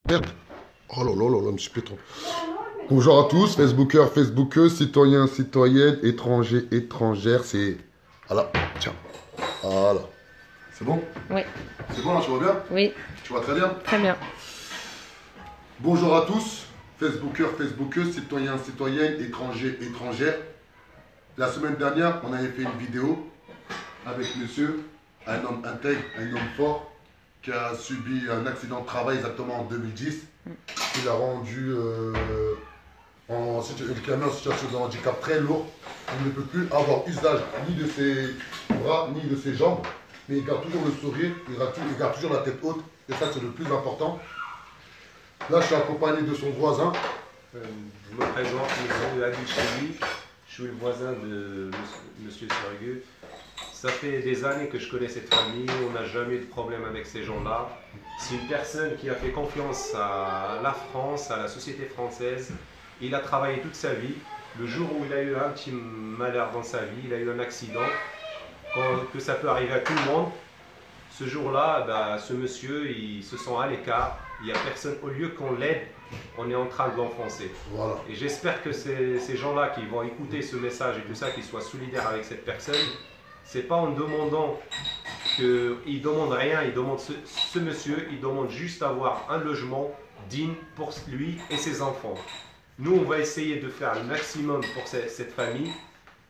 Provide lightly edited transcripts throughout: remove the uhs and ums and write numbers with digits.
Merde. Oh là là là là, je me suis pété. Bonjour à tous, Facebookers, Facebookeuses, citoyens, citoyennes, étrangers, étrangères, c'est... Voilà, tiens. Voilà. C'est bon? Oui. C'est bon là, tu vas bien? Oui. Tu vas très bien? Très bien. Bonjour à tous, Facebookers, Facebookeuses, citoyens, citoyennes, étrangers, étrangères. La semaine dernière, on avait fait une vidéo avec monsieur, un homme intègre, un homme fort, qui a subi un accident de travail exactement en 2010. Il a rendu en situation de handicap très lourd. Il ne peut plus avoir usage ni de ses bras, ni de ses jambes. Mais il garde toujours le sourire, il garde toujours la tête haute. Et ça, c'est le plus important. Là, je suis accompagné de son voisin. Je me présente, M. Adil Cheli. Je suis le voisin de M. Sergueux. Ça fait des années que je connais cette famille, on n'a jamais eu de problème avec ces gens-là. C'est une personne qui a fait confiance à la France, à la société française. Il a travaillé toute sa vie. Le jour où il a eu un petit malheur dans sa vie, il a eu un accident, que ça peut arriver à tout le monde. Ce jour-là, ce monsieur, il se sent à l'écart. Il n'y a personne, au lieu qu'on l'aide, on est en train de l'enfoncer. Voilà. Et j'espère que ces gens-là qui vont écouter ce message et tout ça, qu'ils soient solidaires avec cette personne. C'est pas en demandant qu'il demande rien, il demande ce monsieur, il demande juste avoir un logement digne pour lui et ses enfants. Nous, on va essayer de faire le maximum pour cette famille,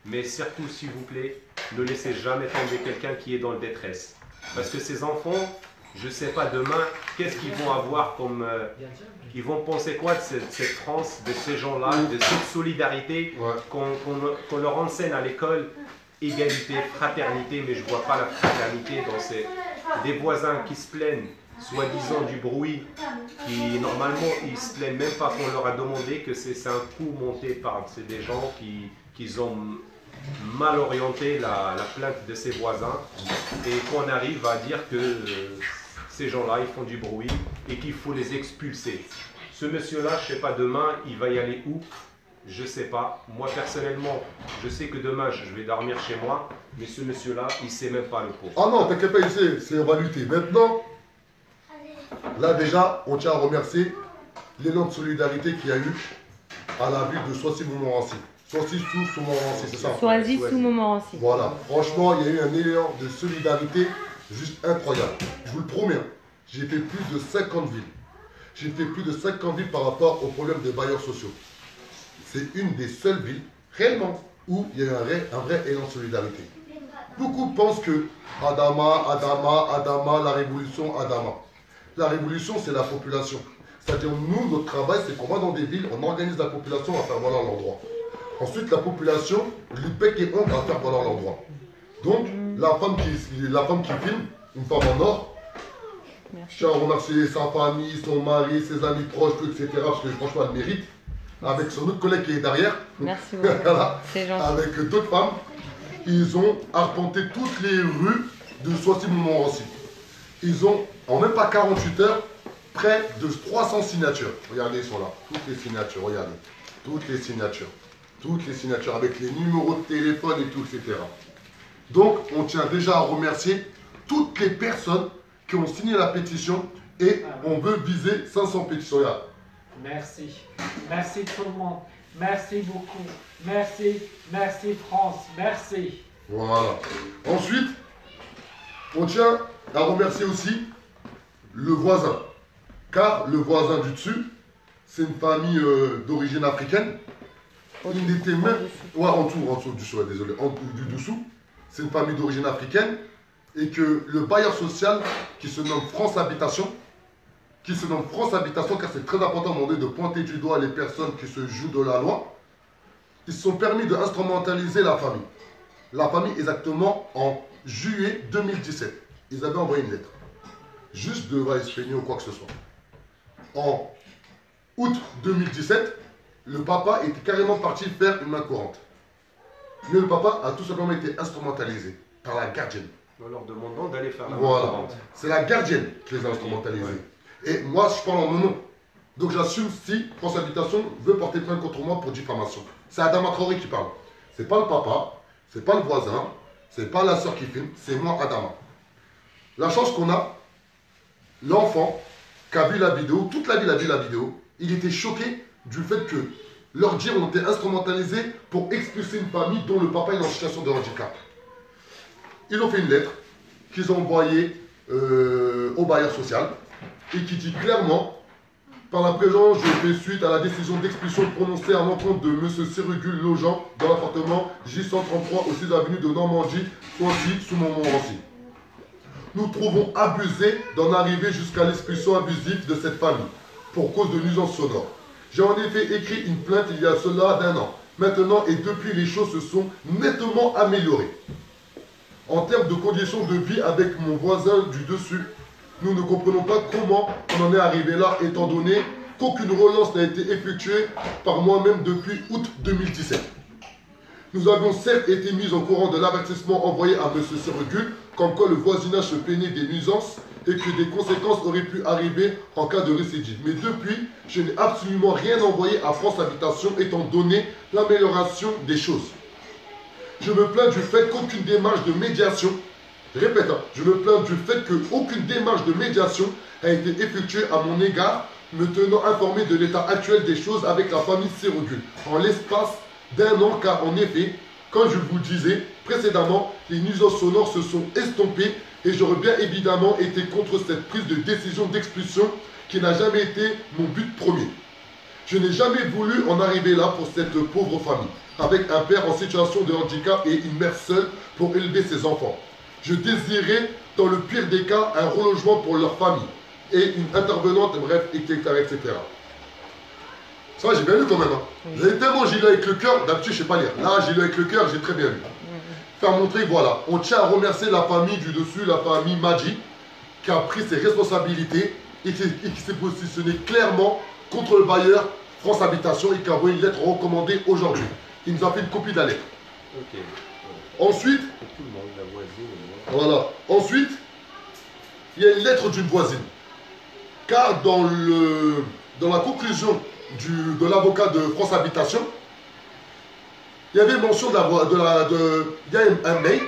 mais surtout, s'il vous plaît, ne laissez jamais tomber quelqu'un qui est dans le détresse. Parce que ces enfants, je sais pas demain, qu'est-ce qu'ils vont avoir comme... ils vont penser quoi de cette France, de ces gens-là, de cette solidarité qu'on leur enseigne à l'école. Égalité, fraternité, mais je ne vois pas la fraternité dans des voisins qui se plaignent, soi-disant du bruit, qui normalement ils se plaignent même pas qu'on leur a demandé, que c'est un coup monté par des gens qui ont mal orienté la plainte de ses voisins et qu'on arrive à dire que ces gens-là ils font du bruit et qu'il faut les expulser. Ce monsieur-là, je ne sais pas demain, il va y aller où? Je sais pas. Moi, personnellement, je sais que demain, je vais dormir chez moi. Mais ce monsieur-là, il ne sait même pas le pauvre. Ah non, t'inquiète pas, il sait, on va lutter. Maintenant, là déjà, on tient à remercier l'élan de solidarité qu'il y a eu à la ville de Soissy-Montmorency. Soissy-sous-Montmorency, c'est ça? Soissy-sous-Montmorency. Voilà. Franchement, il y a eu un élan de solidarité juste incroyable. Je vous le promets. J'ai fait plus de 50 villes. J'ai fait plus de 50 villes par rapport aux problèmes des bailleurs sociaux. C'est une des seules villes, réellement, où il y a eu un vrai élan de solidarité. Beaucoup pensent que Adama, la révolution, Adama. La révolution, c'est la population. C'est-à-dire, nous, notre travail, c'est qu'on va dans des villes, on organise la population à faire valoir l'endroit. Ensuite, la population, l'IPEC et honte à faire valoir l'endroit. Donc, la femme qui filme, une femme en or, je tiens à remercier sa famille, son mari, ses amis proches, etc. Parce que franchement, elle mérite. Avec son autre collègue qui est derrière. Merci beaucoup. Voilà. C'est gentil. Avec d'autres femmes, ils ont arpenté toutes les rues de Soissy-Montmorency. Ils ont, en même pas 48 heures, près de 300 signatures. Regardez, ils sont là. Toutes les signatures, regardez. Toutes les signatures. Toutes les signatures, avec les numéros de téléphone et tout, etc. Donc, on tient déjà à remercier toutes les personnes qui ont signé la pétition et on veut viser 500 pétitions. Regarde. Merci. Merci tout le monde. Merci beaucoup. Merci. Merci France. Merci. Voilà. Ensuite, on tient à remercier aussi le voisin. Car le voisin du dessus, c'est une famille d'origine africaine. Il n'était même... Ouais, en dessous du dessous, désolé. Du dessous. C'est une famille d'origine africaine. Et que le bailleur social, qui se nomme France Habitation, car c'est très important de pointer du doigt les personnes qui se jouent de la loi. Ils se sont permis d'instrumentaliser la famille. La famille exactement en juillet 2017. Ils avaient envoyé une lettre. Juste de se ou quoi que ce soit. En août 2017, le papa était carrément parti faire une main courante. Mais le papa a tout simplement été instrumentalisé par la gardienne. En leur demandant d'aller faire la main Voilà. courante. C'est la gardienne qui les a instrumentalisés. Ouais. Et moi, je parle en mon nom. Donc j'assume si France Habitation veut porter plainte contre moi pour diffamation. C'est Adama Traoré qui parle. C'est pas le papa, c'est pas le voisin, c'est pas la soeur qui filme, c'est moi Adama. La chance qu'on a, l'enfant qui a vu la vidéo, toute la ville a vu la vidéo, il était choqué du fait que leurs dires ont été instrumentalisés pour expulser une famille dont le papa est en situation de handicap. Ils ont fait une lettre qu'ils ont envoyée au bailleur social et qui dit clairement: par la présence, je fais suite à la décision d'expulsion prononcée à l'encontre de M. Cyrugul logeant dans l'appartement J133 au 6 avenue de Normandie, Soissy, sous Montmorency. Nous trouvons abusé d'en arriver jusqu'à l'expulsion abusive de cette famille pour cause de nuisances sonores. J'ai en effet écrit une plainte il y a cela d'1 an. Maintenant et depuis, les choses se sont nettement améliorées. En termes de conditions de vie avec mon voisin du dessus, nous ne comprenons pas comment on en est arrivé là, étant donné qu'aucune relance n'a été effectuée par moi-même depuis août 2017. Nous avions certes été mis au courant de l'avertissement envoyé à M. Cyrugul, comme quoi le voisinage se plaignait des nuisances et que des conséquences auraient pu arriver en cas de récidive. Mais depuis, je n'ai absolument rien envoyé à France Habitation, étant donné l'amélioration des choses. Je me plains du fait qu'aucune démarche de médiation, répète, je me plains du fait qu'aucune démarche de médiation a été effectuée à mon égard, me tenant informé de l'état actuel des choses avec la famille Cyrugul, en l'espace d'1 an, car en effet, comme je vous le disais précédemment, les nuisances sonores se sont estompées et j'aurais bien évidemment été contre cette prise de décision d'expulsion qui n'a jamais été mon but premier. Je n'ai jamais voulu en arriver là pour cette pauvre famille, avec un père en situation de handicap et une mère seule pour élever ses enfants. Je désirais, dans le pire des cas, un relogement pour leur famille et une intervenante, bref, etc. etc. Ça va, j'ai bien lu quand même. Hein. Oui. Vous avez tellement j'ai lu avec le cœur, d'habitude je ne sais pas lire. Là, j'ai lu avec le cœur, j'ai très bien lu. Faire montrer, voilà, on tient à remercier la famille du dessus, la famille Madji, qui a pris ses responsabilités et qui s'est positionné clairement contre le bailleur France Habitation et qui a envoyé une lettre recommandée aujourd'hui. Il nous a fait une copie de la lettre. Ok. Ensuite, Tout le monde, la voisine, voilà. Ensuite, il y a une lettre d'une voisine. Car dans la conclusion de l'avocat de France Habitation, il y avait mention il y a un mail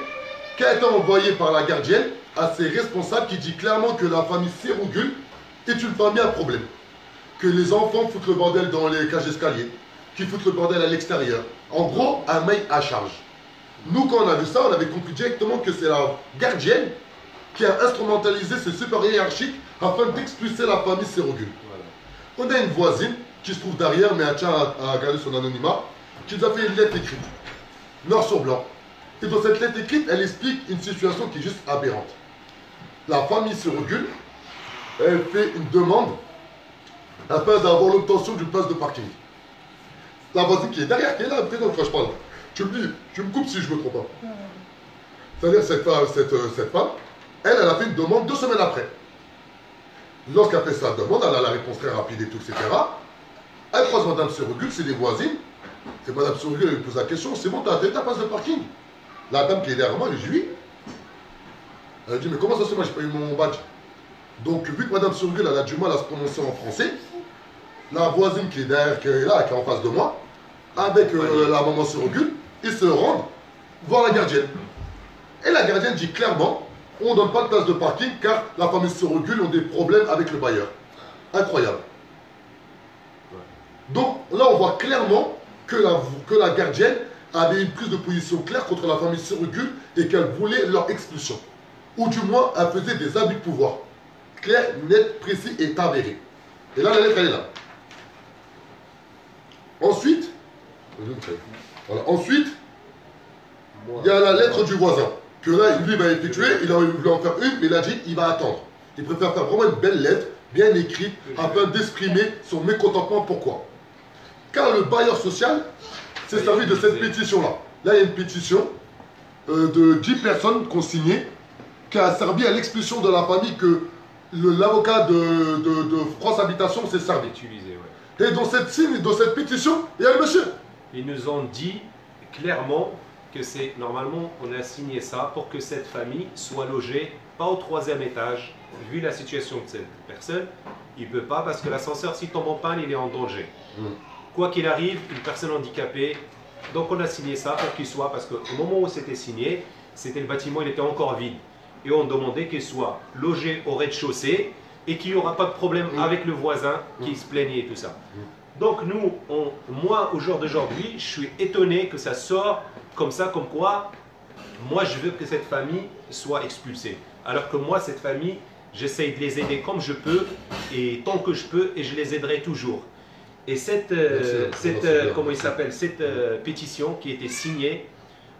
qui a été envoyé par la gardienne à ses responsables qui dit clairement que la famille Cyrugul est une famille à problème. Que les enfants foutent le bordel dans les cages d'escalier, qu'ils foutent le bordel à l'extérieur. En gros, un mail à charge. Nous, quand on a vu ça, on avait compris directement que c'est la gardienne qui a instrumentalisé ses supérieurs hiérarchiques afin d'expulser la famille Cyrugul. voilà. On a une voisine qui se trouve derrière, mais elle tient à garder son anonymat, qui nous a fait une lettre écrite, noir sur blanc. Et dans cette lettre écrite, elle explique une situation qui est juste aberrante. La famille Cyrugul, elle fait une demande afin d'avoir l'obtention d'une place de parking. La voisine qui est derrière, qui est là, présente quand je parle, tu me coupes si je me trompe pas. C'est-à-dire cette femme, elle a fait une demande 2 semaines après. Lorsqu'elle fait sa demande, elle a la réponse très rapide et tout, etc. Elle croise Madame Cyrugul, c'est des voisines. Et Madame Cyrugul, elle lui pose la question, c'est bon, tu as fait ta place de parking? La dame qui est derrière moi, elle dit oui. Elle dit, mais comment ça se fait, moi j'ai pas eu mon badge? Donc, vu que Madame Cyrugul, elle a du mal à se prononcer en français, la voisine qui est derrière, qui est là, qui est en face de moi, avec la maman Cyrugul, ils se rendent voir la gardienne. Et la gardienne dit clairement, on ne donne pas de place de parking car la famille Cyrugul ont des problèmes avec le bailleur. Incroyable. Donc là, on voit clairement que la gardienne avait une prise de position claire contre la famille Cyrugul et qu'elle voulait leur expulsion. Ou du moins, elle faisait des abus de pouvoir. Clair, net, précis et avéré. Et là, la lettre, elle est là. Ensuite, voilà. Ensuite, il y a la lettre du voisin. Que là, lui, va effectuer, il a voulu en faire une, mais il a dit, il va attendre. Il préfère faire vraiment une belle lettre, bien écrite, afin d'exprimer son mécontentement. Pourquoi? Car le bailleur social s'est servi de cette pétition-là. Là, il y a une pétition de 10 personnes qui ont signé, qui a servi à l'expulsion de la famille que l'avocat de France Habitation s'est servi. Utilisé, ouais. Et dans cette pétition, il y a le monsieur. Ils nous ont dit clairement que c'est normalement on a signé ça pour que cette famille soit logée pas au 3e étage. Vu la situation de cette personne, il ne peut pas parce que l'ascenseur s'il tombe en panne, il est en danger. Quoi qu'il arrive, une personne handicapée. Donc on a signé ça pour qu'il soit, parce qu'au moment où c'était signé, c'était le bâtiment, il était encore vide. Et on demandait qu'il soit logé au rez-de-chaussée et qu'il n'y aura pas de problème avec le voisin qui se plaignait et tout ça. Donc nous, moi au jour d'aujourd'hui, je suis étonné que ça sort comme ça, comme quoi moi je veux que cette famille soit expulsée. Alors que moi, cette famille, j'essaye de les aider comme je peux et tant que je peux et je les aiderai toujours. Et cette pétition qui a été signée,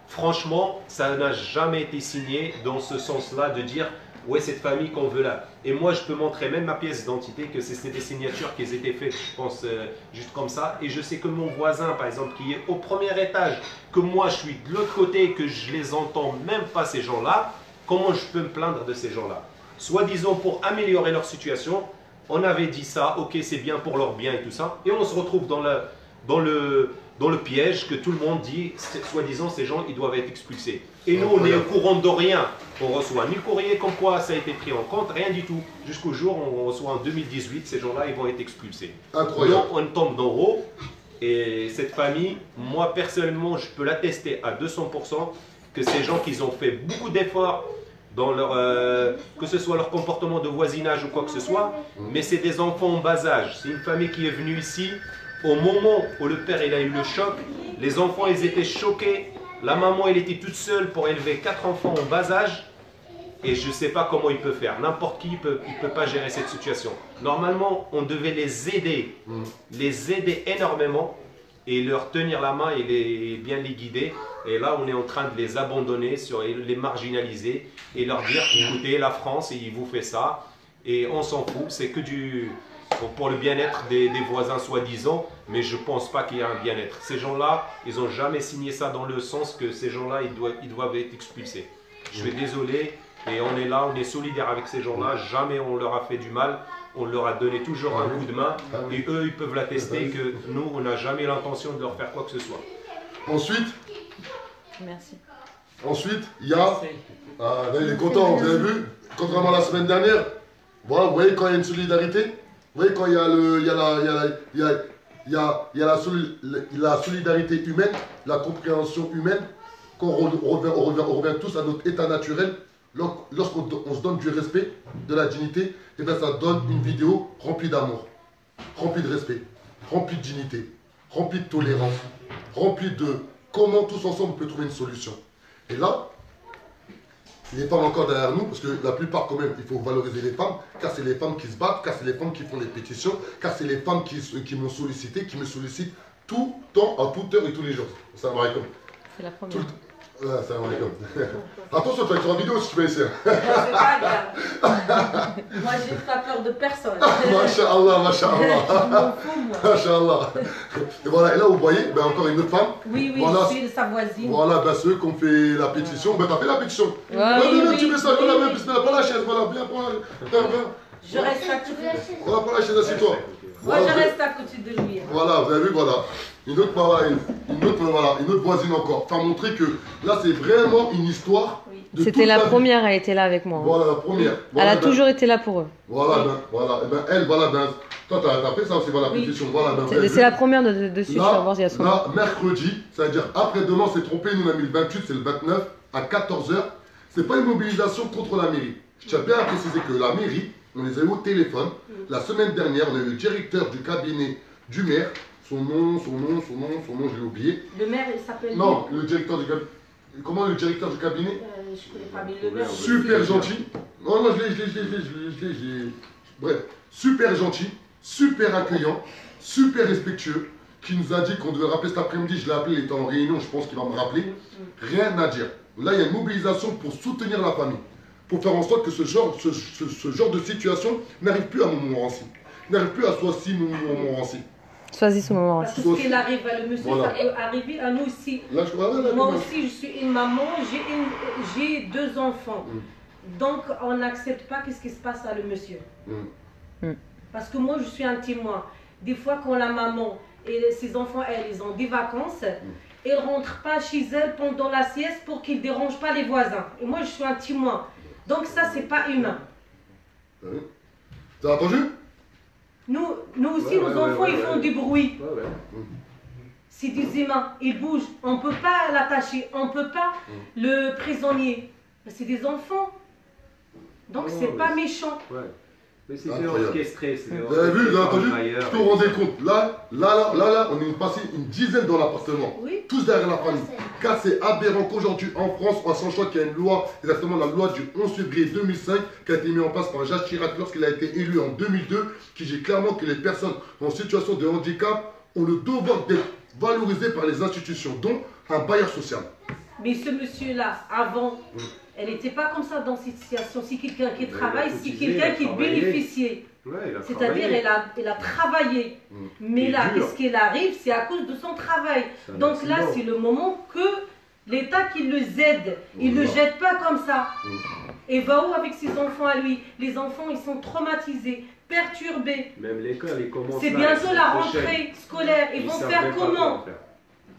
franchement, ça n'a jamais été signé dans ce sens-là de dire ouais, cette famille qu'on veut là. Et moi, je peux montrer même ma pièce d'identité que c'est des signatures qui étaient faites, je pense, juste comme ça. Et je sais que mon voisin, par exemple, qui est au premier étage, que moi, je suis de l'autre côté, que je les entends même pas, ces gens-là, comment je peux me plaindre de ces gens-là? Soi-disant pour améliorer leur situation, on avait dit ça, ok, c'est bien pour leur bien et tout ça. Et on se retrouve dans le piège que tout le monde dit, soi-disant, ces gens, ils doivent être expulsés. Et nous, on est au courant de rien. On reçoit ni le courrier comme quoi ça a été pris en compte, rien du tout. Jusqu'au jour où on reçoit en 2018, ces gens-là, ils vont être expulsés. Incroyable. Donc, on tombe d'en haut. Et cette famille, moi, personnellement, je peux l'attester à 200% que ces gens qui ont fait beaucoup d'efforts dans leur, que ce soit leur comportement de voisinage ou quoi que ce soit, mais c'est des enfants en bas âge. C'est une famille qui est venue ici au moment où le père il a eu le choc. Les enfants ils étaient choqués, la maman elle était toute seule pour élever 4 enfants en bas âge et je ne sais pas comment il peut faire. N'importe qui il peut pas gérer cette situation. Normalement on devait les aider énormément et leur tenir la main et bien les guider. Et là, on est en train de les abandonner, les marginaliser et leur dire, écoutez, la France, il vous fait ça et on s'en fout. C'est que pour le bien-être des voisins soi-disant, mais je ne pense pas qu'il y ait un bien-être. Ces gens-là, ils n'ont jamais signé ça dans le sens que ces gens-là, ils doivent être expulsés. Je suis désolé et on est là, on est solidaire avec ces gens-là. Jamais on leur a fait du mal. On leur a donné toujours un coup de main et eux, ils peuvent l'attester que nous, on n'a jamais l'intention de leur faire quoi que ce soit. Ensuite, merci. Ensuite, il y a... Ah, là, il est content, vous avez vu? Contrairement à la semaine dernière, voilà, vous voyez quand il y a une solidarité, vous voyez quand il y a la solidarité humaine, la compréhension humaine, quand on revient tous à notre état naturel, lorsqu'on se donne du respect, de la dignité, et bien ça donne une vidéo remplie d'amour, remplie de respect, remplie de dignité, remplie de tolérance, remplie de comment tous ensemble on peut trouver une solution. Et là, les femmes encore derrière nous, parce que la plupart quand même, il faut valoriser les femmes, car c'est les femmes qui se battent, car c'est les femmes qui font les pétitions, car c'est les femmes qui m'ont sollicité, qui me sollicitent tout le temps, à toute heure et tous les jours. Salam alaikum. C'est la première. Salam alaikum. Attention, tu vas être en vidéo si tu veux essayer. C'est pas grave. Moi, j'ai pas peur de personne. Masha'Allah, Masha'Allah. Je m'en fous, moi. Masha'Allah. Et voilà, et là vous voyez, ben, encore une autre femme. Oui, voilà, je suis sa voisine. Voilà, ben, ceux qui ont fait la pétition. Ben, t'as fait la pétition. Ouais, Voilà, oui, tu mets ça, oui. voilà, même, bismillah, pas la chaise, voilà, bien, bien. Je reste à côté. Voilà, pas la chaise, assieds-toi. Moi, Voilà, je reste à côté de lui. voilà, vous avez vu, voilà. Une autre, voilà, une autre voisine encore. Pour montrer que là, c'est vraiment une histoire. Oui. de C'était toute la vie. première, elle était là avec moi. Voilà, la première. Elle Voilà, a ben, toujours été là pour eux. Voilà, ben, voilà. Et ben, elle, voilà, ben, toi, t'as fait ça aussi, voilà, la Oui. pétition. Voilà, ben, vous avez C'est vu. la première dessus sur Là, Borgia Soir. là, mercredi, c'est-à-dire après-demain, on s'est trompé, nous on a mis le 28, c'est le 29, à 14 h. C'est pas une mobilisation contre la mairie. Je tiens bien à préciser que la mairie, on les a eu au téléphone. La semaine dernière, on a eu le directeur du cabinet du maire. Son nom, je l'ai oublié. Le maire, il s'appelle. Non, le directeur du cabinet. Comment le directeur du cabinet? Je connais pas, mais le maire. Super gentil. Non, non, je l'ai. Bref, super gentil, super accueillant, super respectueux, qui nous a dit qu'on devait rappeler cet après-midi. Je l'ai appelé, il était en réunion, je pense qu'il va me rappeler. Rien à dire. Là, il y a une mobilisation pour soutenir la famille, pour faire en sorte que ce genre de situation n'arrive plus à Montmorency. N'arrive plus à Soissy, Montmorency. Sois-y ce moment Parce aussi. que ce qu'il arrive à le monsieur, Voilà. ça peut arriver à nous aussi. Là, je vois, là, Moi là, aussi, je suis une maman, j'ai 2 enfants. Donc, on n'accepte pas ce qui se passe à le monsieur. Parce que moi, je suis un témoin. Des fois, quand la maman et ses enfants, ils ont des vacances, ils ne rentrent pas chez elles pendant la sieste pour qu'ils ne dérangent pas les voisins. Et moi, je suis un témoin. Donc, ça, c'est pas humain. T'as entendu? Nous aussi, nos enfants, ils font du bruit. C'est des humains, ils bougent. On ne peut pas l'attacher, on ne peut pas le prisonnier. C'est des enfants. Donc, c'est pas méchant. Ouais. Mais c'était Incroyable. orchestré. Vous avez vu, vous avez entendu? Vous vous rendez compte? Là, on est passé une dizaine dans l'appartement. Oui. Tous derrière la famille. Car c'est aberrant qu'aujourd'hui en France, on sache qu'il y a une loi, exactement la loi du 11 février 2005, qui a été mise en place par Jacques Chirac lorsqu'il a été élu en 2002, qui dit clairement que les personnes en situation de handicap ont le devoir d'être valorisées par les institutions, dont un bailleur social. Mais ce monsieur-là, avant, elle n'était pas comme ça dans cette situation. Si quelqu'un qui travaille, si quelqu'un qui bénéficiait. Ouais, C'est-à-dire, elle a travaillé. Mais C'est là, dur. qu'est-ce qu'il arrive? C'est à cause de son travail. C'est un Donc là, accident. c'est le moment que l'État qui le aide. Il ne le jette pas comme ça. Et va où avec ses enfants à lui? Les enfants, ils sont traumatisés, perturbés. Même l'école, ils commencent. C'est là, bientôt semaine la prochaine. rentrée scolaire. Ils vont savent faire même pas comment? quoi faire.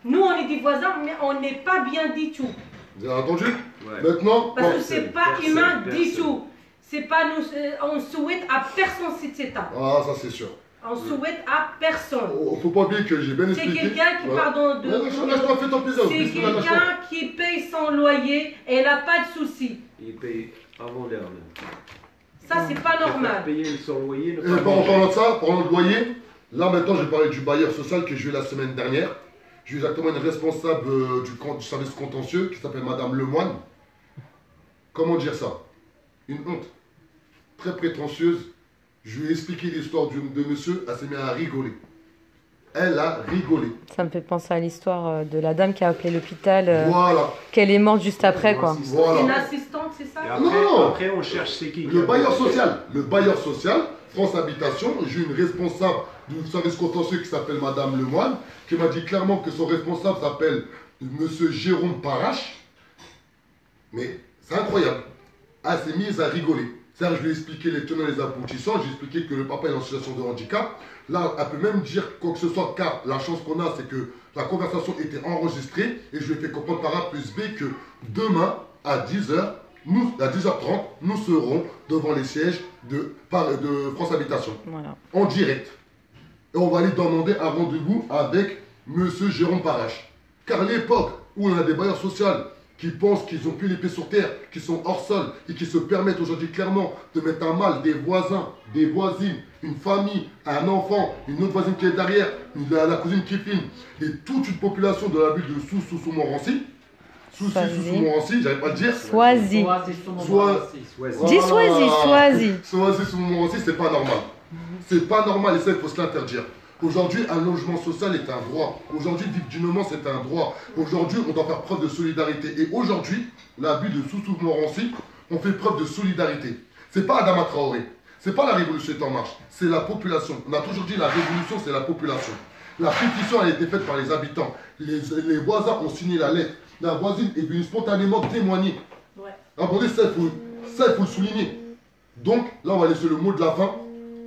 Nous, on est des voisins, mais on n'est pas bien du tout. Vous avez entendu? Ouais. Parce Maintenant, que Personne, c'est pas personne, humain du personne. tout. C'est pas nous, on souhaite à personne cet état. ah, ça c'est sûr. On souhaite à personne. Faut pas oublier que j'ai bien C'est expliqué. quelqu'un qui, Voilà. pardon, Lâche-toi, fais ton plaisir. c'est Bismillah, lâche-toi. quelqu'un qui paye son loyer et elle n'a pas de soucis. Ils payent avant l'heure même. Ça, c'est pas normal. Payer son loyer. ne Et pas en manger. parlant de ça, parlant de loyer, là maintenant je vais parler du bailleur social que j'ai eu la semaine dernière. J'ai eu exactement une responsable du service contentieux qui s'appelle Madame Lemoine. Comment dire ça? Une honte. Très prétentieuse. Je lui ai expliqué l'histoire de monsieur, elle s'est mise à rigoler. Elle a rigolé. Ça me fait penser à l'histoire de la dame qui a appelé l'hôpital, Voilà. qu'elle est morte juste après, quoi. Une Voilà. assistante, c'est ça? Et après, Non. après, on cherche c'est qui. Le bailleur social. Le bailleur social, France Habitation, j'ai une responsable du service contentieux qui s'appelle Madame Lemoine, qui m'a dit clairement que son responsable s'appelle Monsieur Jérôme Parache. Mais c'est incroyable. Elle s'est mise à rigoler. C'est-à-dire, je lui ai expliqué les tenants et les aboutissants, j'ai expliqué que le papa est en situation de handicap. Là, elle peut même dire quoi que ce soit, car la chance qu'on a, c'est que la conversation était enregistrée et je lui ai fait comprendre par A plus B que demain, à 10h, à 10h30, nous serons devant les sièges de France Habitation, Voilà. en direct. Et on va aller demander un rendez-vous avec Monsieur Jérôme Parache. Car l'époque où on a des bailleurs sociaux qui pensent qu'ils ont plus les pieds sur terre, qui sont hors sol et qui se permettent aujourd'hui clairement de mettre à mal des voisins, des voisines, une famille, un enfant, une autre voisine qui est derrière, la cousine qui filme, et toute une population de la ville de Soussou-Morancy. Soussou-Morancy, j'arrive pas à le dire. Swazi. Dis Swazi. Soussou-Morancy, c'est pas normal. C'est pas normal et ça, il faut se l'interdire. Aujourd'hui, un logement social est un droit. Aujourd'hui, vivre dignement, c'est un droit. Aujourd'hui, on doit faire preuve de solidarité. Et aujourd'hui, la ville de Soussou-Morancy, on fait preuve de solidarité. C'est pas Adama Traoré. C'est pas la révolution est en marche. C'est la population. On a toujours dit la révolution, c'est la population. La pétition a été faite par les habitants. Les voisins ont signé la lettre. La voisine est venue spontanément témoigner. Ouais. Attendez, ça, il faut le souligner. Donc, là, on va laisser le mot de la fin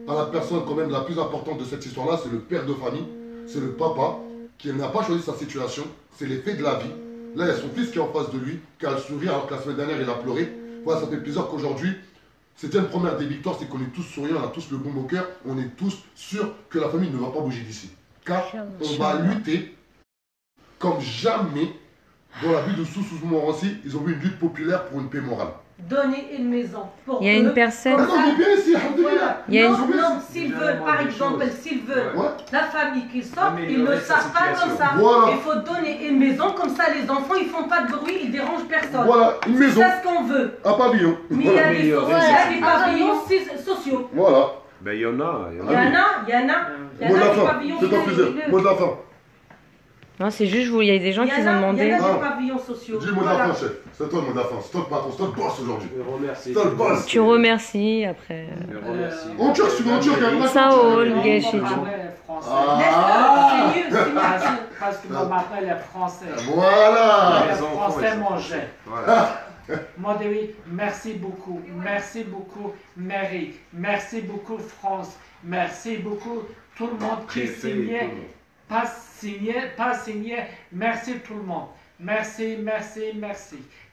à la personne quand même la plus importante de cette histoire-là, c'est le père de famille, c'est le papa, qui n'a pas choisi sa situation, c'est les faits de la vie. Là, il y a son fils qui est en face de lui, qui a le sourire alors que la semaine dernière, il a pleuré. Voilà, ça fait plaisir qu'aujourd'hui, c'était une première des victoires, c'est qu'on est tous souriants, on a tous le bon au cœur, on est tous sûrs que la famille ne va pas bouger d'ici. Car on va lutter comme jamais dans la ville de Soussou-Morancy, ils ont vu une lutte populaire pour une paix morale. Donner une maison pour Il y a eux. une personne. Ah non, mais bien ici, alhamdoulilah. Voilà. Il y a Non, une- non, s'ils veulent, par exemple, s'ils veulent, Ouais. la famille qui sort, ils ne Améliorer sa savent pas comme situation. ça. Voilà. Il faut donner une maison, comme ça les enfants ils font pas de bruit, ils dérangent personne. Voilà, une C'est maison, ça ce qu'on veut. un pavillon. Mais il y a des, Améliorer il y a sa des pavillons sociaux. Voilà. Ben, il y en a. Il y en a Mot de la des fin, pavillons c'est ton plaisir. Mot de la fin. Non, c'est juste, il y a des gens Il y qui en ont a demandé. des Ah. pavillons sociaux. Dis le mot de Voilà. la fin, chef. C'est toi le mot de la fin. C'est toi le patron, c'est toi le boss aujourd'hui. Je remercie. C'est toi le boss. Tu remercies après. Je remercie. En turc, tu veux en turc, hein, Ça, oh, le On gars, va chez parler français. Ah. C'est mieux, c'est mieux. Parce que mon papa est français. Voilà. Les enfants, Français ils sont mangeait. Voilà. Modéry, merci beaucoup. Merci beaucoup, Mary. Merci beaucoup, France. Merci beaucoup, tout le monde qui signait. Pas signé. Merci tout le monde. Merci.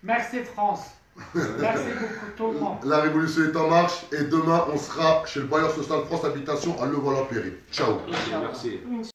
Merci, France. Merci beaucoup, tout le monde. La révolution est en marche et demain on sera chez le bailleur social France Habitation à Levallois-Perret. Ciao. Inch'Allah. Merci.